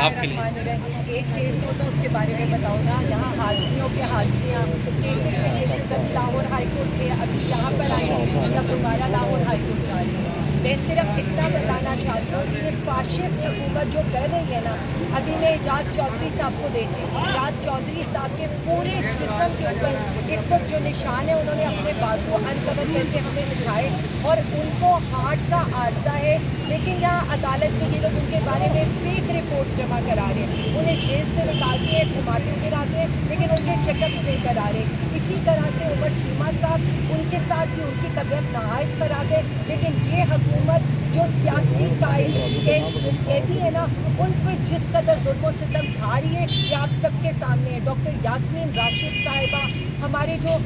آپ کے لیے ایک کیس ہوتا ہے اس کے بارے میں بتاؤ نا. یہاں حاضریوں کے حاضریاں کیسز میں کیسز ابھی لاہور ہائی کورٹ کے ابھی یہاں پر آئی ہیں یا دوبارہ لاہور ہائی کورٹ جا رہی ہیں. میں صرف اتنا بتانا چاہتی ہوں کہ یہ فاشسٹ حکومت جو کر رہی ہے نا, ابھی میں اعجاز چودھری صاحب کو دیکھتی ہوں. اعجاز چودھری صاحب کے پورے جسم کے اوپر اس وقت جو نشان ہے انہوں نے اپنے بازو انکور کر کے ہمیں دکھائے اور ان کو ہارٹ کا عارضہ ہے, لیکن یہاں عدالت میں یہ لوگ ان کے بارے میں فیک رپورٹس جمع کرا رہے ہیں. انہیں جیل سے نکالتے ہیں, گھماتے پھراتے ہیں, لیکن ان کے چیک اپس نہیں کرا رہے. اسی طرح سے عمر چیمہ صاحب, ان کے ساتھ بھی ان کی طبیعت نہایت خراب ہے, لیکن یہ حکومت جو سیاسی قیدی ہے نا ان پر جس قدر ظلم و ستم ڈھا رہی ہے یہ آپ سب کے سامنے ہے. ڈاکٹر یاسمین راشد صاحبہ, ہمارے جو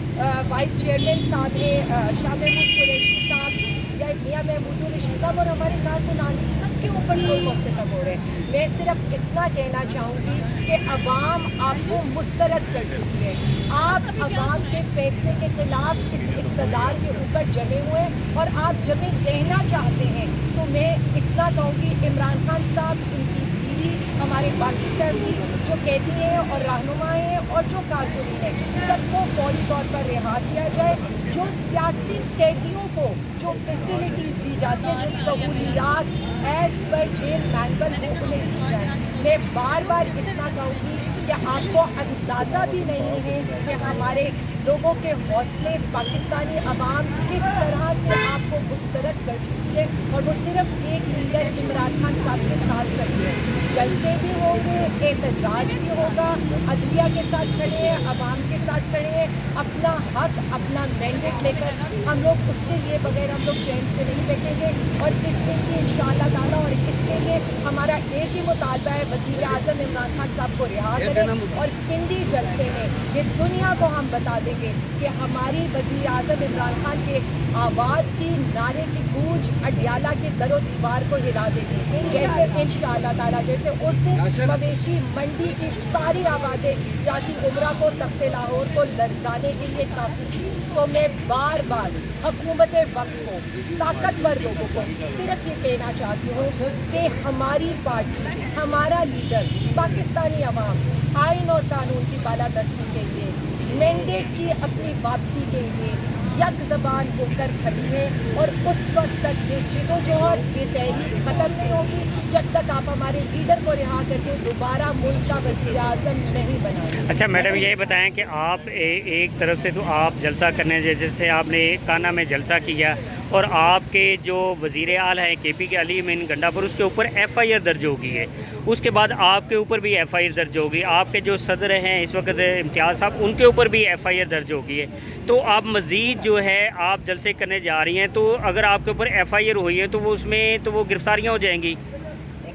وائس چیئرمین صاحب ہیں شاہ محمود قریشی صاحب یا میاں محمود الرشید صاحب اور ہمارے کارکنان, سب کے اوپر ظلم و ستم ہو رہے ہیں. میں صرف اتنا کہنا چاہوں گی کہ عوام آپ کو مسترد کر چکی ہے. آپ عوام کے فیصلے کے خلاف اس اقتدار کے اوپر جمے ہوئے ہیں اور آپ جمے رہنا چاہتے ہیں. تو میں اتنا کہوں گی عمران خان صاحب, ان کی بیوی, ہمارے باقی ساتھی جو قیدی ہیں اور رہنما ہیں اور جو کارکنین ہیں, سب کو فوری طور پر رہا کیا جائے. جو سیاسی قیدیوں کو جو فیسلٹیز دی جاتی ہیں, جو سہولیات ایز پر جیل مینول وہ انہیں دی جائیں. میں بار بار اتنا کہوں گی کہ آپ کو اندازہ بھی نہیں ہے کہ ہمارے لوگوں کے حوصلے, پاکستانی عوام کس طرح سے آپ کو مسترد کر چکی ہے, اور وہ صرف ایک لیڈر عمران خان صاحب کے ساتھ کرتے ہیں. جلسے بھی ہوں گے, احتجاج بھی ہوگا, عدلیہ کے ساتھ کھڑے ہیں, عوام کے ساتھ کھڑے ہیں, اپنا حق, اپنا مینڈیٹ لے کر ہم لوگ اس کے لیے بغیر ہم لوگ چین سے نہیں بیٹھیں گے. اور اس کے لیے انشاءاللہ تعالیٰ, اور اس کے لیے ہمارا ایک ہی مطالبہ ہے, وزیر اعظم عمران خان صاحب کو رہا کریں. اور پنڈی جلسے میں یہ دنیا کو ہم بتا دیں گے کہ ہماری وزیر اعظم عمران خان کے آواز کی, نعرے کی گونج اڈیالہ کے در و دیوار کو ہلا دے گی. جیسے انشاءاللہ تعالیٰ جیسے اس دن مویشی منڈی کی ساری آوازیں جاتی عمرہ کو, تخت لاہور کو لرزانے کے لیے کافی تھی. تو میں بار بار حکومت وقت کو, طاقتور لوگوں کو صرف یہ کہنا چاہتی ہوں کہ ہماری پارٹی, ہمارا لیڈر پاکستانی عوام آئین اور قانون کی بالادستی کے لیے, مینڈیٹ کی اپنی واپسی کے لیے یک زبان ہو کر کھڑی ہے. اور اس وقت تک یہ جدوجہد, یہ تحریک ختم نہیں ہوگی جب تک آپ ہمارے لیڈر کو رہا کر کے دوبارہ ملک کا وزیر اعظم نہیں بنائیں. اچھا میڈم, یہ بتائیں کہ آپ ایک طرف سے تو آپ جلسہ کرنے, جیسے آپ نے کانا میں جلسہ کیا, اور آپ کے جو وزیر اعلیٰ ہیں کے پی کے علی امین گنڈا پر, اس کے اوپر ایف آئی آر درج ہوگی ہے. اس کے بعد آپ کے اوپر بھی ایف آئی آر درج ہوگی. آپ کے جو صدر ہیں اس وقت امتیاز صاحب, ان کے اوپر بھی ایف آئی آر درج ہوگی ہے. تو آپ مزید جو ہے آپ جلسے کرنے جا رہی ہیں, تو اگر آپ کے اوپر ایف آئی آر ہوئی ہے تو وہ اس میں تو وہ گرفتاریاں ہو جائیں گی.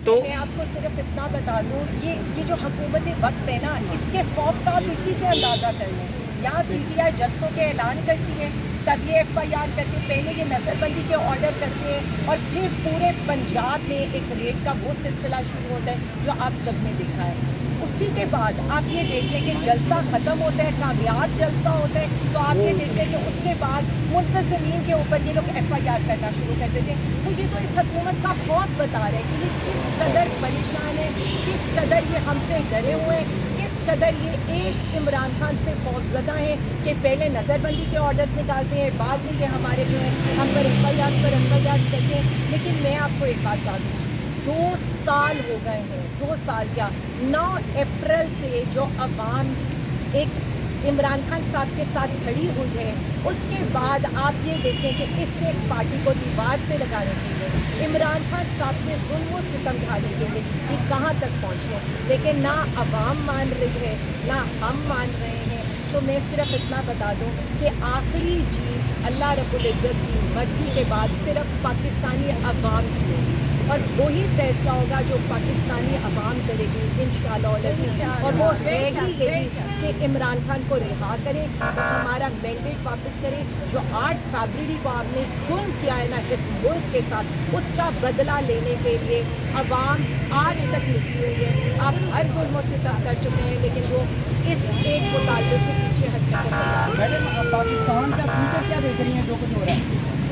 تو میں آپ کو صرف اتنا بتا دوں, یہ جو حکومت وقت ہے نا, اس کے خوف کا آپ اسی سے اندازہ کر لیں. یہاں پی ٹی آئی جلسوں کے اعلان کرتی ہے, تب یہ ایف آئی آر کرتے, پہلے یہ نظر بندی کے آرڈر کرتے ہیں, اور پھر پورے پنجاب میں ایک ریٹ کا وہ سلسلہ شروع ہوتا ہے جو آپ سب نے دیکھا ہے. اسی کے بعد آپ یہ دیکھیں کہ جلسہ ختم ہوتا ہے, کامیاب جلسہ ہوتا ہے, تو آپ یہ دیکھیں کہ اس کے بعد منتظمین کے اوپر یہ لوگ ایف آئی آر کرنا شروع کر دیتے ہیں. تو یہ تو اس حکومت کا خوف بتا رہے ہیں کہ یہ کس قدر پریشان ہے, کس قدر یہ ہم سے ڈرے ہوئے ہیں, کس قدر یہ ایک عمران خان سے خوفزدہ ہیں کہ پہلے نظر بندی کے آرڈرز نکالتے ہیں, بعد میں یہ ہمارے جو ہے ہم پر ایف آئی آر کرتے ہیں. لیکن میں آپ کو ایک بات بتا دوں, 2 سال ہو گئے ہیں, 2 سال کیا, 9 اپریل سے جو عوام ایک عمران خان صاحب کے ساتھ کھڑی ہوئی ہے, اس کے بعد آپ یہ دیکھیں کہ اس سے ایک پارٹی کو دیوار سے لگانے کے لیے, عمران خان صاحب کے ظلم و ستم ڈھانے کے لیے یہ کہاں تک پہنچے. لیکن نہ عوام مان رہی ہے, نہ ہم مان رہے ہیں. تو میں صرف اتنا بتا دوں کہ آخری جیت اللہ رب العزت کی مرضی کے بعد صرف پاکستانی عوام کی ہوگی, اور وہی فیصلہ ہوگا جو پاکستانی عوام کرے گی انشاءاللہ. اور وہ ہے ہی یہی کہ عمران خان کو رہا کریں, ہمارا مینڈیٹ واپس کریں. جو 8 فروری کو آپ نے ظلم کیا ہے نا اس ملک کے ساتھ, اس کا بدلہ لینے کے لیے عوام آج تک نکلی ہوئی ہے. آپ ہر ظلم و ستم کر چکے ہیں, لیکن وہ اس ایک مطالبے سے پیچھے ہٹنے کو تیار ہیں. میڈم, پاکستان کا فیوچر کیا دیکھ رہی ہیں جو کچھ ہو رہا ہے؟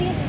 3